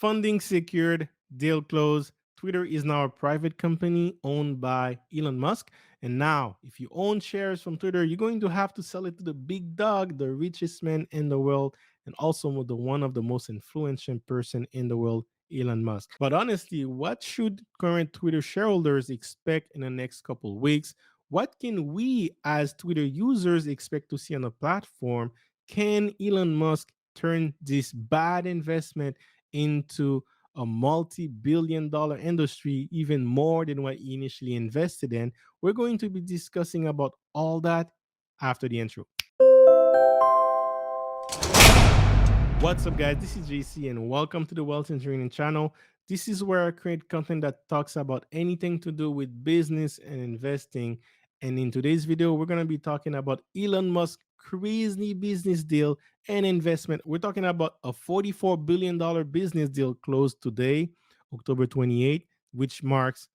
Funding secured, deal closed. Twitter is now a private company owned by Elon Musk. And now, if you own shares from Twitter, you're going to have to sell it to the big dog, the richest man in the world, and also the one of the most influential person in the world, Elon Musk. But honestly, what should current Twitter shareholders expect in the next couple of weeks? What can we as Twitter users expect to see on the platform? Can Elon Musk turn this bad investment into a multi-billion dollar industry, even more than what he initially invested in? We're going to be discussing about all that after the intro. What's up, guys? This is JC, and welcome to the Wealth Engineering channel. This is where I create content that talks about anything to do with business and investing. And in today's video, we're going to be talking about Elon Musk crazy business deal and investment. We're talking about a $44 billion business deal closed today, October 28th, which marks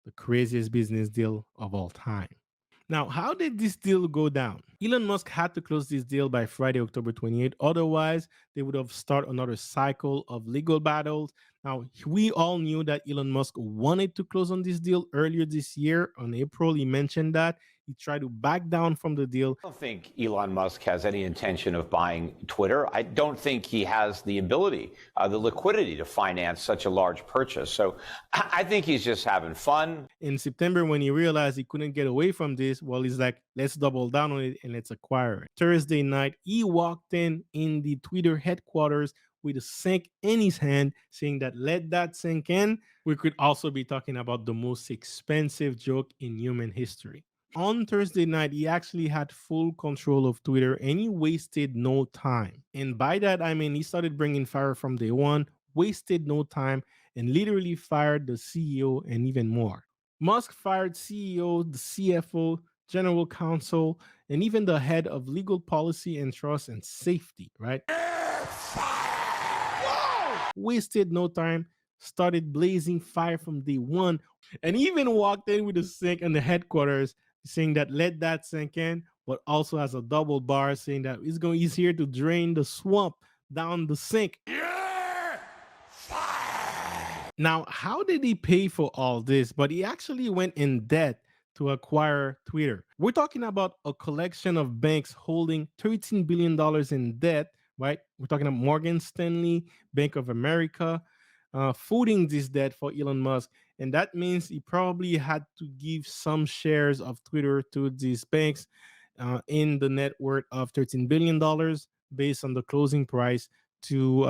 the craziest business deal of all time. Now, how did this deal go down? Elon Musk had to close this deal by Friday, October 28th. Otherwise, they would have started another cycle of legal battles. Now, we all knew that Elon Musk wanted to close on this deal earlier this year. On April, he mentioned that. He tried to back down from the deal. I don't think Elon Musk has any intention of buying Twitter. I don't think he has the ability, the liquidity to finance such a large purchase. So I think he's just having fun. In September, when he realized he couldn't get away from this, well, he's like, let's double down on it and let's acquire it. Thursday night, he walked in the Twitter headquarters with a sink in his hand, saying that let that sink in. We could also be talking about the most expensive joke in human history. On Thursday night, he actually had full control of Twitter and he wasted no time. And by that, I mean, he started bringing fire from day one, wasted no time, and literally fired the CEO and even more. Musk fired CEO, the CFO, general counsel, and even the head of legal policy and trust and safety, right? Wasted no time, started blazing fire from day one, and even walked in with a sink in the headquarters saying that let that sink in, but also has a double bar saying that he's here to drain the swamp down the sink. Now, how did he pay for all this? But he actually went in debt to acquire Twitter. We're talking about a collection of banks holding $13 billion in debt, right? We're talking about Morgan Stanley, Bank of America, footing this debt for Elon Musk. And that means he probably had to give some shares of Twitter to these banks in the net worth of $13 billion based on the closing price to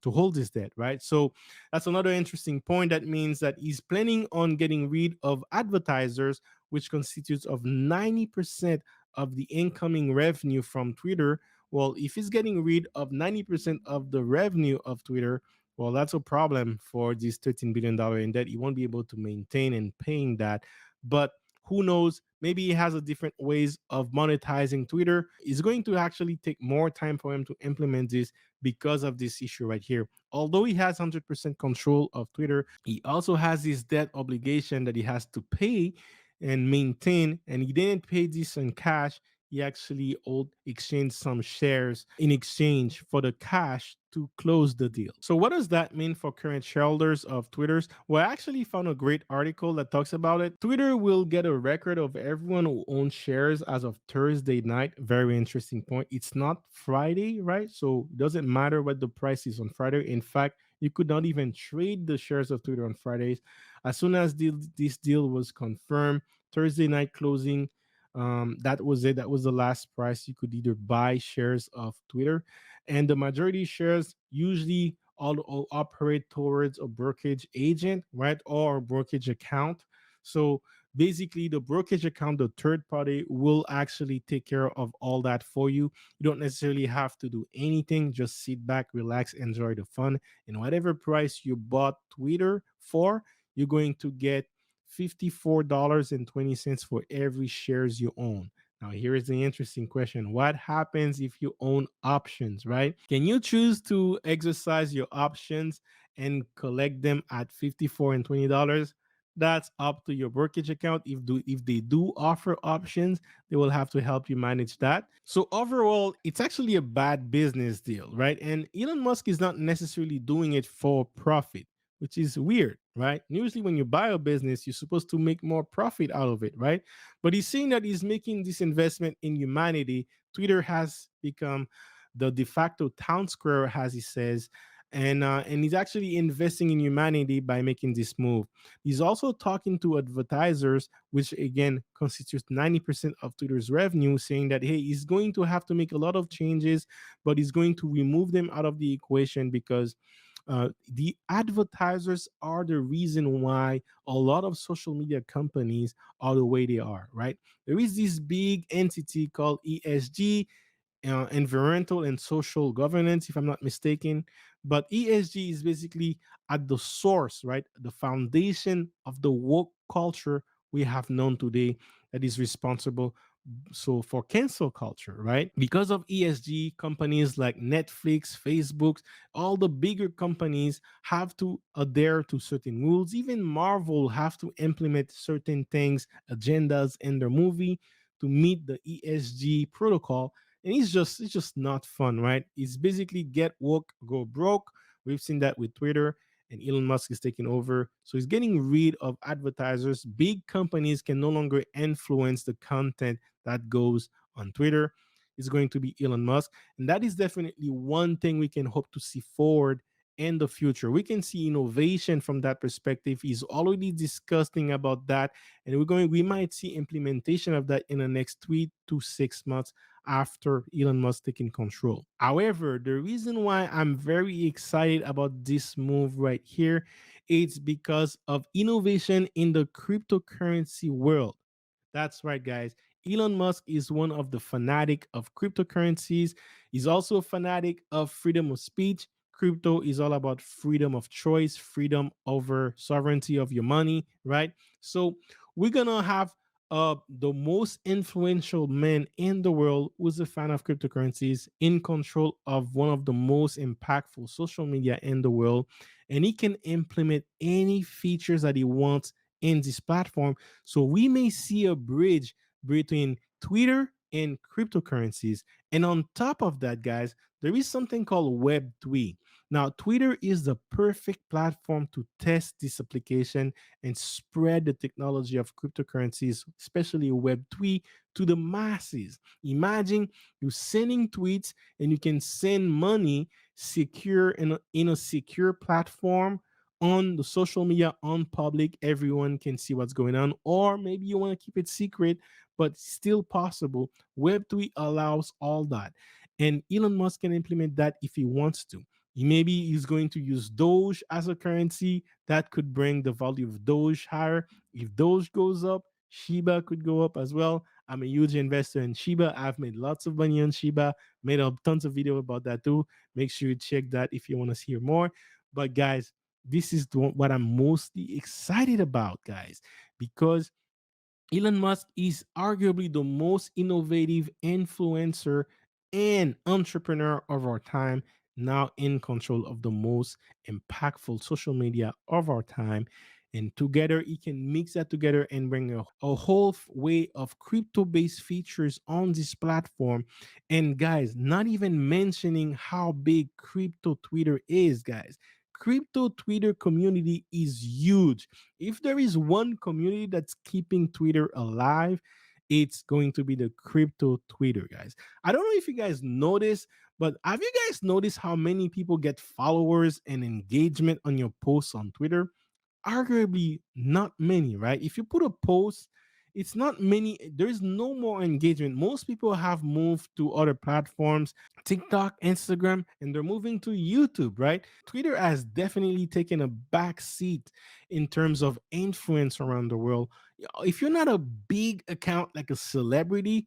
hold this debt, right? So that's another interesting point. That means that he's planning on getting rid of advertisers, which constitutes of 90% of the incoming revenue from Twitter. Well, if he's getting rid of 90% of the revenue of Twitter, well, that's a problem for this $13 billion in debt. He won't be able to maintain and paying that. But who knows? Maybe he has a different ways of monetizing Twitter. It's going to actually take more time for him to implement this because of this issue right here. Although he has 100% control of Twitter, he also has this debt obligation that he has to pay and maintain. And he didn't pay this in cash. He actually exchanged some shares in exchange for the cash to close the deal. So what does that mean for current shareholders of Twitter's? Well, I actually found a great article that talks about it. Twitter will get a record of everyone who owns shares as of Thursday night. Very interesting point. It's not Friday, right? So it doesn't matter what the price is on Friday. In fact, you could not even trade the shares of Twitter on Fridays. As soon as this deal was confirmed, Thursday night closing, that was it. That was the last price you could either buy shares of Twitter, and the majority shares usually all operate towards a brokerage agent, right, or a brokerage account. So basically, the brokerage account, the third party, will actually take care of all that for you. You don't necessarily have to do anything. Just sit back, relax, enjoy the fun, and whatever price you bought Twitter for, you're going to get $54.20 for every shares you own. Now, here is the interesting question. What happens if you own options, right? Can you choose to exercise your options and collect them at $54 and $20? That's up to your brokerage account. If they do offer options, they will have to help you manage that. So overall, it's actually a bad business deal, right? And Elon Musk is not necessarily doing it for profit, which is weird, right? Usually when you buy a business, you're supposed to make more profit out of it, right? But he's saying that he's making this investment in humanity. Twitter has become the de facto town square, as he says, and he's actually investing in humanity by making this move. He's also talking to advertisers, which again constitutes 90% of Twitter's revenue, saying that, hey, he's going to have to make a lot of changes, but he's going to remove them out of the equation because the advertisers are the reason why a lot of social media companies are the way they are, right? There is this big entity called ESG, environmental and social governance, if I'm not mistaken. But ESG is basically at the source, right? The foundation of the woke culture we have known today that is responsible so for cancel culture, right? Because of ESG, companies like Netflix, Facebook, all the bigger companies have to adhere to certain rules. Even Marvel have to implement certain things, agendas in their movie to meet the ESG protocol. And it's just not fun, right? It's basically get woke, go broke. We've seen that with Twitter, and Elon Musk is taking over. So he's getting rid of advertisers. Big companies can no longer influence the content that goes on Twitter. It's going to be Elon Musk. And that is definitely one thing we can hope to see forward in the future. We can see innovation from that perspective. He's already discussing about that. And we might see implementation of that in the next 3 to 6 months after Elon Musk taking control. However, the reason why I'm very excited about this move right here, it's because of innovation in the cryptocurrency world. That's right, guys. Elon Musk is one of the fanatic of cryptocurrencies. He's also a fanatic of freedom of speech. Crypto is all about freedom of choice, freedom over sovereignty of your money, right? So we're gonna have the most influential man in the world who's a fan of cryptocurrencies in control of one of the most impactful social media in the world, and he can implement any features that he wants in this platform. So we may see a bridge between Twitter and cryptocurrencies. And on top of that, guys, there is something called Web3. Now, Twitter is the perfect platform to test this application and spread the technology of cryptocurrencies, especially Web3, to the masses. Imagine you sending tweets and you can send money secure in a secure platform on the social media on public. Everyone can see what's going on, or maybe you want to keep it secret, but still possible. Web3 allows all that, and Elon Musk can implement that if he wants to. Maybe he's going to use Doge as a currency that could bring the value of Doge higher. If Doge goes up, Shiba could go up as well. I'm a huge investor in Shiba. I've made lots of money on Shiba, made up tons of video about that too. Make sure you check that if you want to hear more. But guys, this is what I'm mostly excited about, guys, because Elon Musk is arguably the most innovative influencer and entrepreneur of our time, now in control of the most impactful social media of our time. And together, he can mix that together and bring a whole way of crypto based features on this platform. And guys, not even mentioning how big crypto Twitter is, guys. Crypto Twitter community is huge. If there is one community that's keeping Twitter alive, it's going to be the crypto Twitter, guys. I don't know if you guys notice, but have you guys noticed how many people get followers and engagement on your posts on Twitter? Arguably not many, right? If you put a post, it's not many, there's no more engagement. Most people have moved to other platforms, TikTok, Instagram, and they're moving to YouTube, right? Twitter has definitely taken a back seat in terms of influence around the world. If you're not a big account like a celebrity,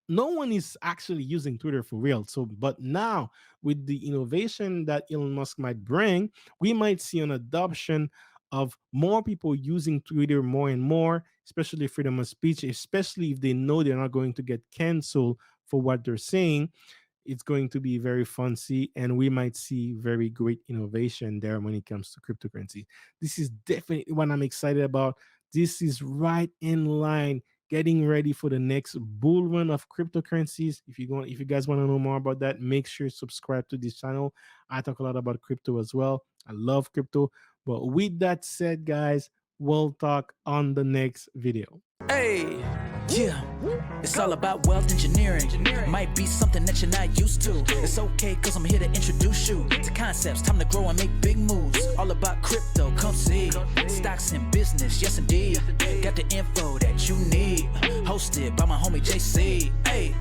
no one is actually using Twitter for real. So, but now with the innovation that Elon Musk might bring, we might see an adoption of more people using Twitter more and more, especially freedom of speech, especially if they know they're not going to get canceled for what they're saying. it's going to be very fun see, and we might see very great innovation there when it comes to cryptocurrency. This is definitely what I'm excited about. This is right in line, getting ready for the next bull run of cryptocurrencies. If you guys want to know more about that, make sure you subscribe to this channel. I talk a lot about crypto as well. I love crypto. But with that said, guys, we'll talk on the next video. Hey, yeah, it's all about wealth engineering. Might be something that you're not used to. It's okay, cause I'm here to introduce you to concepts. Time to grow and make big moves. All about crypto, come see. Stocks and business, yes indeed. Got the info that you need. Hosted by my homie JC. Hey.